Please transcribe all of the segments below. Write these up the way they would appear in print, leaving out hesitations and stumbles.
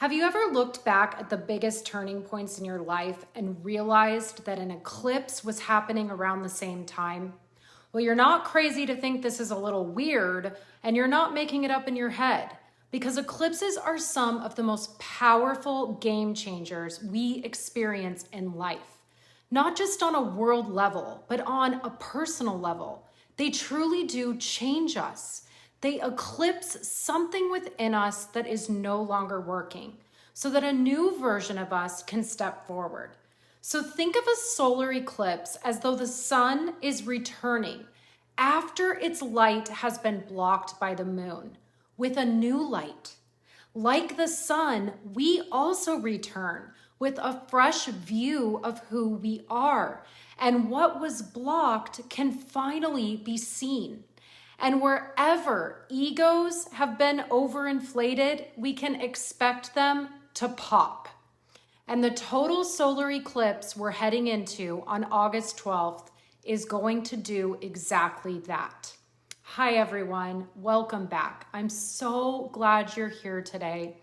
Have you ever looked back at the biggest turning points in your life and realized that an eclipse was happening around the same time? Well, you're not crazy to think this is a little weird, and you're not making it up in your head, because eclipses are some of the most powerful game changers we experience in life. Not just on a world level, but on a personal level. They truly do change us. They eclipse something within us that is no longer working, so that a new version of us can step forward. So think of a solar eclipse as though the sun is returning after its light has been blocked by the moon with a new light. Like the sun, we also return with a fresh view of who we are, and what was blocked can finally be seen. And wherever egos have been overinflated, we can expect them to pop. And the total solar eclipse we're heading into on August 12th is going to do exactly that. Hi everyone, welcome back. I'm so glad you're here today.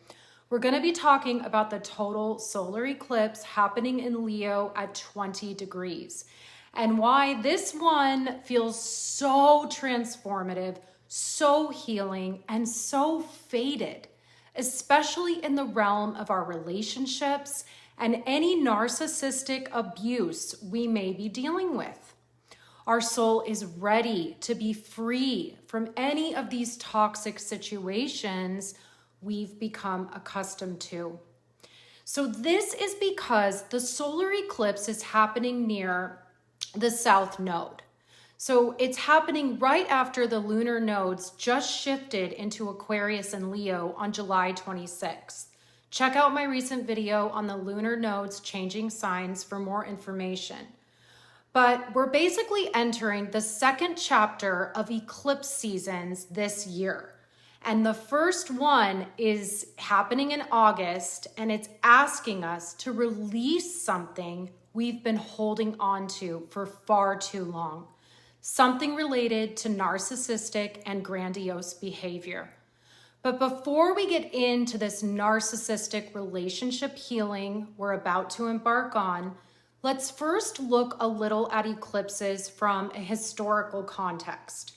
We're going to be talking about the total solar eclipse happening in Leo at 20 degrees. And why this one feels so transformative, so healing, and so fated, especially in the realm of our relationships and any narcissistic abuse we may be dealing with. Our soul is ready to be free from any of these toxic situations we've become accustomed to. So this is because the solar eclipse is happening near the South Node. So it's happening right after the lunar nodes just shifted into Aquarius and Leo on July 26th. Check out my recent video on the lunar nodes changing signs for more information. But we're basically entering the second chapter of eclipse seasons this year. And the first one is happening in August, and it's asking us to release something we've been holding on to for far too long. Something related to narcissistic and grandiose behavior. But before we get into this narcissistic relationship healing we're about to embark on, let's first look a little at eclipses from a historical context.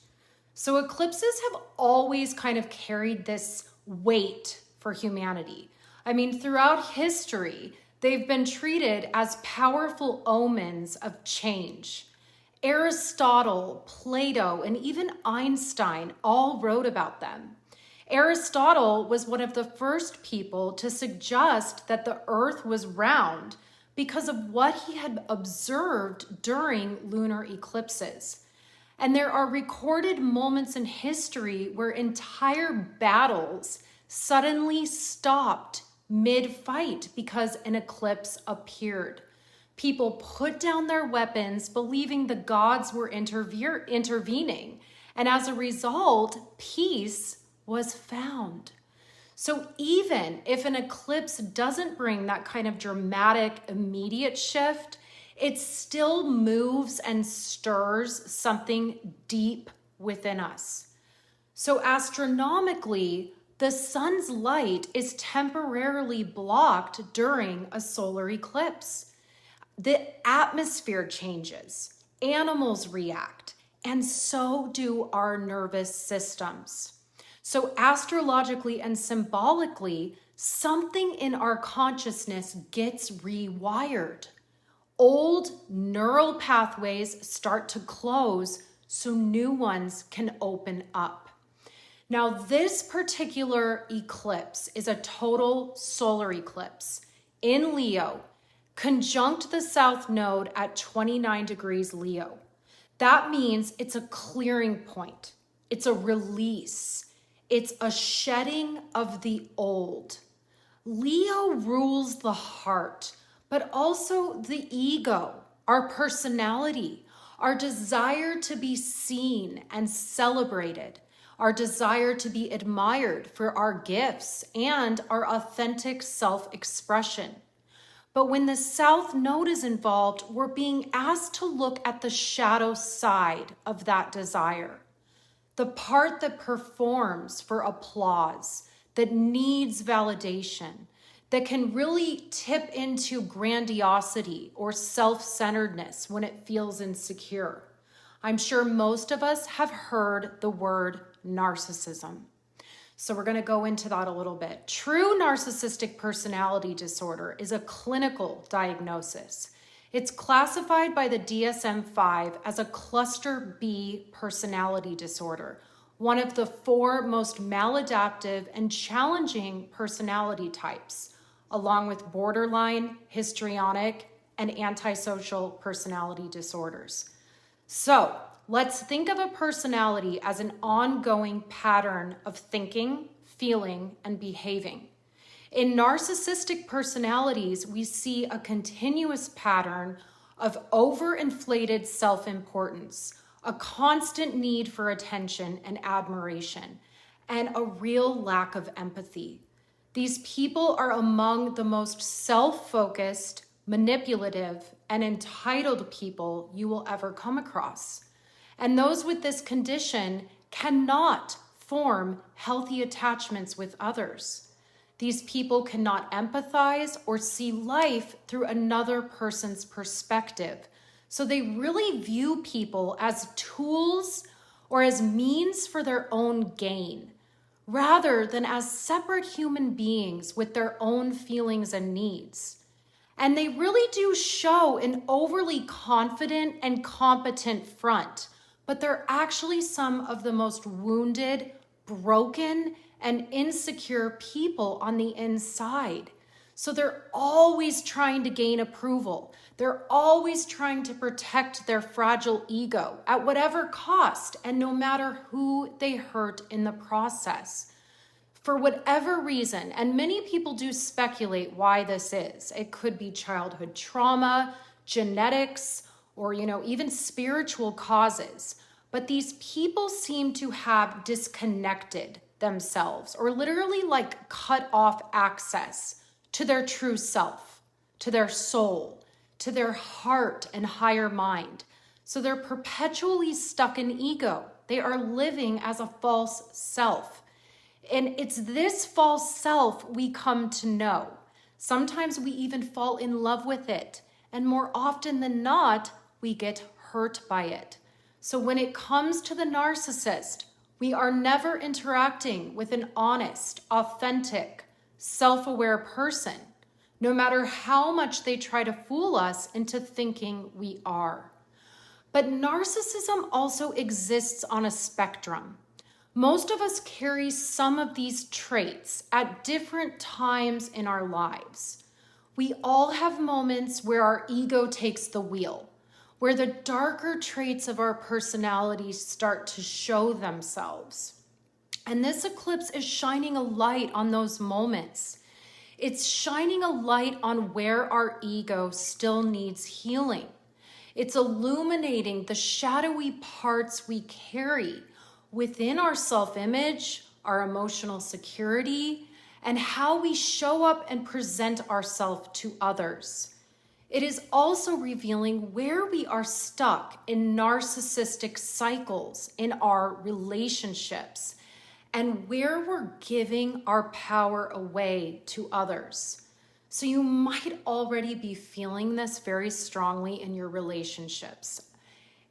So eclipses have always kind of carried this weight for humanity. I mean, throughout history, they've been treated as powerful omens of change. Aristotle, Plato, and even Einstein all wrote about them. Aristotle was one of the first people to suggest that the earth was round because of what he had observed during lunar eclipses. And there are recorded moments in history where entire battles suddenly stopped mid-fight because an eclipse appeared. People put down their weapons, believing the gods were intervening. And as a result, peace was found. So even if an eclipse doesn't bring that kind of dramatic, immediate shift, it still moves and stirs something deep within us. So astronomically, the sun's light is temporarily blocked during a solar eclipse. The atmosphere changes, animals react, and so do our nervous systems. So astrologically and symbolically, something in our consciousness gets rewired. Old neural pathways start to close so new ones can open up. Now, this particular eclipse is a total solar eclipse in Leo, conjunct the South Node at 29 degrees Leo. That means it's a clearing point. It's a release. It's a shedding of the old. Leo rules the heart, but also the ego, our personality, our desire to be seen and celebrated, our desire to be admired for our gifts and our authentic self-expression. But when the South Node is involved, we're being asked to look at the shadow side of that desire, the part that performs for applause, that needs validation, that can really tip into grandiosity or self-centeredness when it feels insecure. I'm sure most of us have heard the word narcissism. So we're going to go into that a little bit. True narcissistic personality disorder is a clinical diagnosis. It's classified by the DSM-5 as a cluster B personality disorder, one of the 4 most maladaptive and challenging personality types, along with borderline, histrionic, and antisocial personality disorders. So let's think of a personality as an ongoing pattern of thinking, feeling, and behaving. In narcissistic personalities, we see a continuous pattern of overinflated self-importance, a constant need for attention and admiration, and a real lack of empathy. These people are among the most self-focused, manipulative, and entitled people you will ever come across. And those with this condition cannot form healthy attachments with others. These people cannot empathize or see life through another person's perspective. So they really view people as tools or as means for their own gain, rather than as separate human beings with their own feelings and needs. And they really do show an overly confident and competent front, but they're actually some of the most wounded, broken, and insecure people on the inside. So they're always trying to gain approval. They're always trying to protect their fragile ego at whatever cost, and no matter who they hurt in the process. For whatever reason, and many people do speculate why this is. It could be childhood trauma, genetics, or even spiritual causes. But these people seem to have disconnected themselves, or literally like cut off access to their true self, to their soul, to their heart and higher mind. So they're perpetually stuck in ego. They are living as a false self. And it's this false self we come to know. Sometimes we even fall in love with it. And more often than not, we get hurt by it. So when it comes to the narcissist, we are never interacting with an honest, authentic, self-aware person, no matter how much they try to fool us into thinking we are. But narcissism also exists on a spectrum. Most of us carry some of these traits at different times in our lives. We all have moments where our ego takes the wheel, where the darker traits of our personality start to show themselves. And this eclipse is shining a light on those moments. It's shining a light on where our ego still needs healing. It's illuminating the shadowy parts we carry within our self-image, our emotional security, and how we show up and present ourselves to others. It is also revealing where we are stuck in narcissistic cycles in our relationships and where we're giving our power away to others. So you might already be feeling this very strongly in your relationships.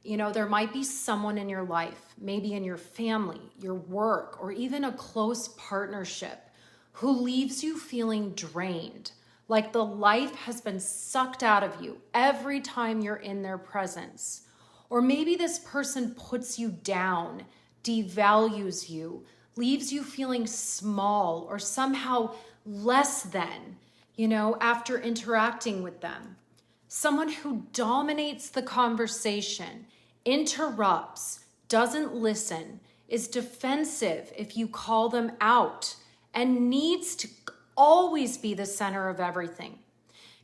There might be someone in your life, maybe in your family, your work, or even a close partnership who leaves you feeling drained, like the life has been sucked out of you every time you're in their presence. Or maybe this person puts you down, devalues you, leaves you feeling small or somehow less than, after interacting with them. Someone who dominates the conversation, interrupts, doesn't listen, is defensive if you call them out, and needs to always be the center of everything.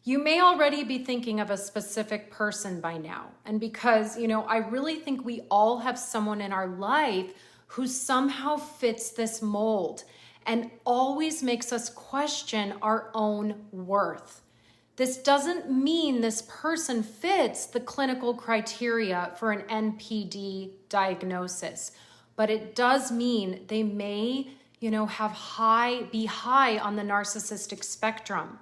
You may already be thinking of a specific person by now. And because, I really think we all have someone in our life who somehow fits this mold and always makes us question our own worth. This doesn't mean this person fits the clinical criteria for an NPD diagnosis, but it does mean they may, be high on the narcissistic spectrum.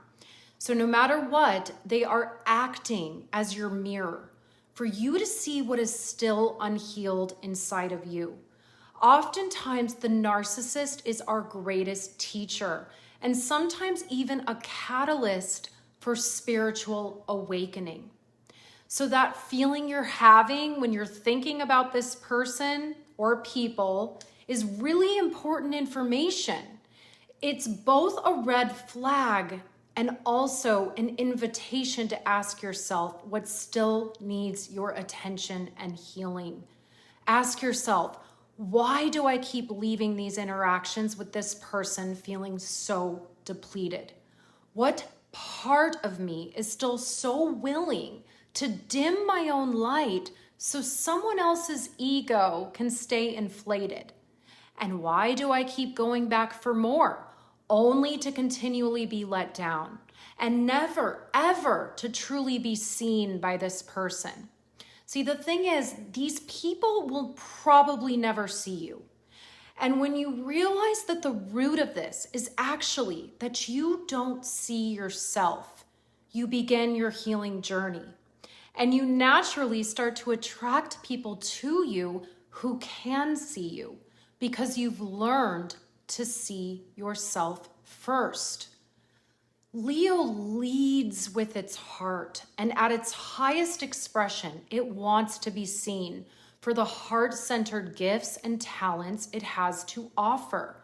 So no matter what, they are acting as your mirror for you to see what is still unhealed inside of you. Oftentimes, the narcissist is our greatest teacher and sometimes even a catalyst for spiritual awakening. So that feeling you're having when you're thinking about this person or people is really important information. It's both a red flag and also an invitation to ask yourself what still needs your attention and healing. Ask yourself, why do I keep leaving these interactions with this person feeling so depleted? What part of me is still so willing to dim my own light so someone else's ego can stay inflated? And why do I keep going back for more, only to continually be let down and never, ever to truly be seen by this person? See, the thing is, these people will probably never see you. And when you realize that the root of this is actually that you don't see yourself, you begin your healing journey. And you naturally start to attract people to you who can see you because you've learned to see yourself first. Leo leads with its heart, and at its highest expression, it wants to be seen for the heart-centered gifts and talents it has to offer.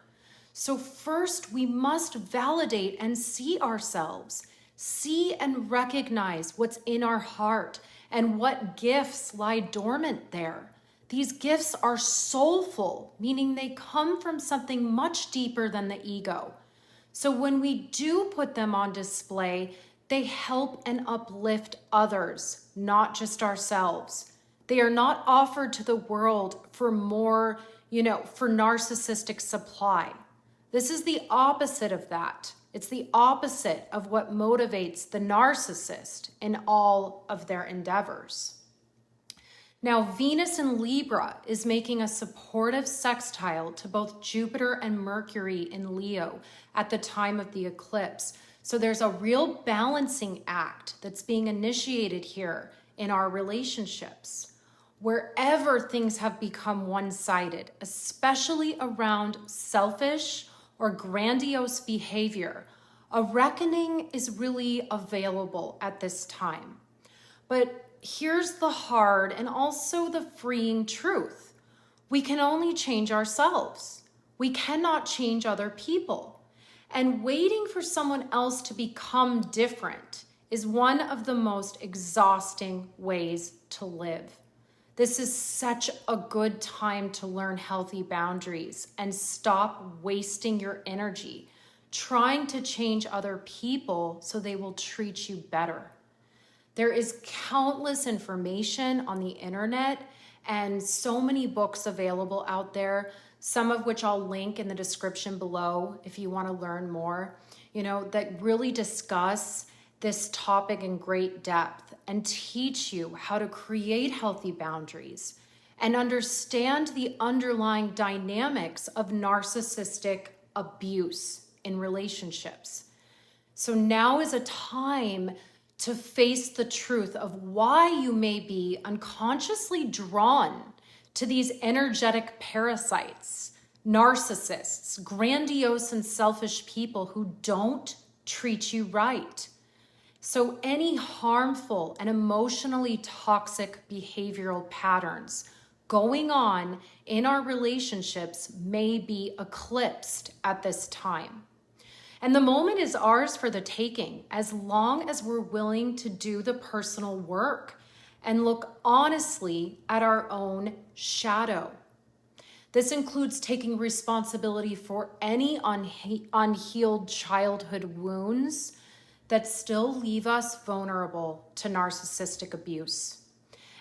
So first, we must validate and see ourselves, see and recognize what's in our heart and what gifts lie dormant there. These gifts are soulful, meaning they come from something much deeper than the ego. So when we do put them on display, they help and uplift others, not just ourselves. They are not offered to the world for more, for narcissistic supply. This is the opposite of that. It's the opposite of what motivates the narcissist in all of their endeavors. Now, Venus in Libra is making a supportive sextile to both Jupiter and Mercury in Leo at the time of the eclipse. So there's a real balancing act that's being initiated here in our relationships. Wherever things have become one-sided, especially around selfish or grandiose behavior, a reckoning is really available at this time. But here's the hard and also the freeing truth. We can only change ourselves. We cannot change other people. And waiting for someone else to become different is one of the most exhausting ways to live. This is such a good time to learn healthy boundaries and stop wasting your energy trying to change other people so they will treat you better. There is countless information on the internet and so many books available out there, some of which I'll link in the description below if you want to learn more, that really discuss this topic in great depth and teach you how to create healthy boundaries and understand the underlying dynamics of narcissistic abuse in relationships. So now is a time to face the truth of why you may be unconsciously drawn to these energetic parasites, narcissists, grandiose and selfish people who don't treat you right. So any harmful and emotionally toxic behavioral patterns going on in our relationships may be eclipsed at this time. And the moment is ours for the taking, as long as we're willing to do the personal work and look honestly at our own shadow. This includes taking responsibility for any unhealed childhood wounds that still leave us vulnerable to narcissistic abuse.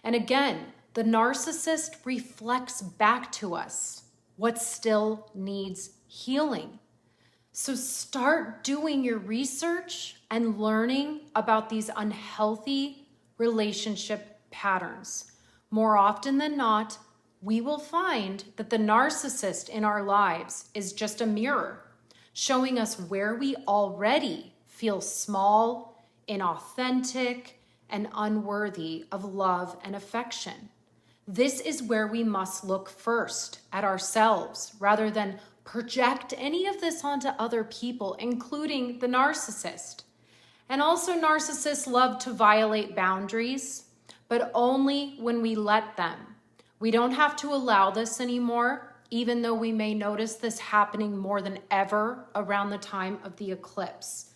And again, the narcissist reflects back to us what still needs healing. So start doing your research and learning about these unhealthy relationship patterns. More often than not, we will find that the narcissist in our lives is just a mirror, showing us where we already feel small, inauthentic, and unworthy of love and affection. This is where we must look first at ourselves rather than project any of this onto other people, including the narcissist. And also, narcissists love to violate boundaries, but only when we let them. We don't have to allow this anymore, even though we may notice this happening more than ever around the time of the eclipse.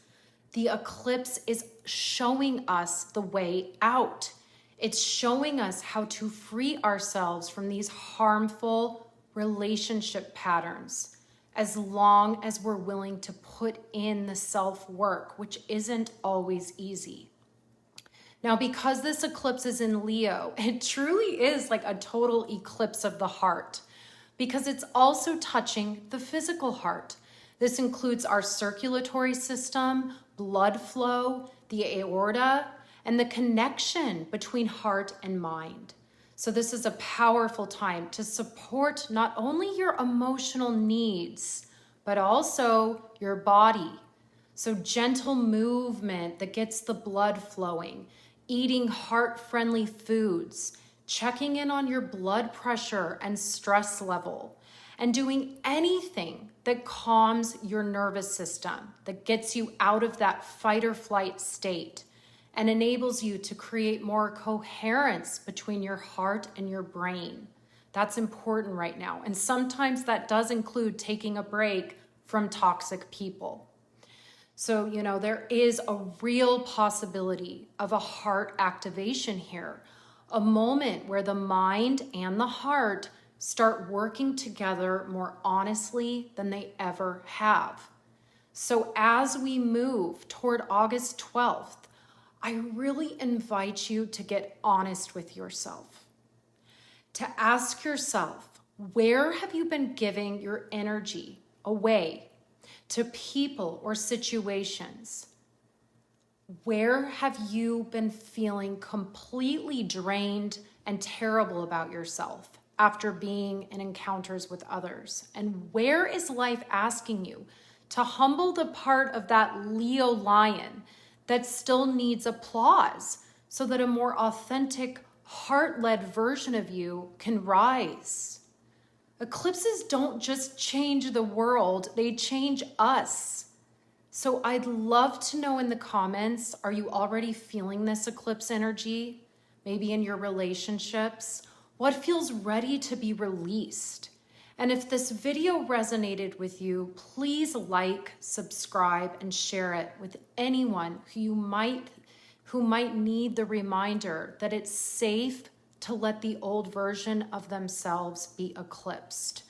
The eclipse is showing us the way out. It's showing us how to free ourselves from these harmful relationship patterns, as long as we're willing to put in the self-work, which isn't always easy. Now, because this eclipse is in Leo, it truly is like a total eclipse of the heart, because it's also touching the physical heart. This includes our circulatory system, blood flow, the aorta, and the connection between heart and mind. So this is a powerful time to support not only your emotional needs, but also your body. So gentle movement that gets the blood flowing, eating heart-friendly foods, checking in on your blood pressure and stress level, and doing anything that calms your nervous system, that gets you out of that fight or flight state and enables you to create more coherence between your heart and your brain. That's important right now. And sometimes that does include taking a break from toxic people. So, there is a real possibility of a heart activation here, a moment where the mind and the heart start working together more honestly than they ever have. So as we move toward August 12th, I really invite you to get honest with yourself, to ask yourself, where have you been giving your energy away to people or situations? Where have you been feeling completely drained and terrible about yourself after being in encounters with others? And where is life asking you to humble the part of that Leo lion that still needs applause so that a more authentic, heart-led version of you can rise? Eclipses don't just change the world, they change us. So I'd love to know in the comments, are you already feeling this eclipse energy? Maybe in your relationships? What feels ready to be released? And if this video resonated with you, please like, subscribe, and share it with anyone who might need the reminder that it's safe to let the old version of themselves be eclipsed.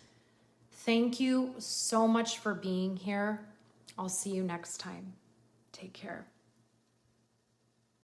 Thank you so much for being here. I'll see you next time. Take care.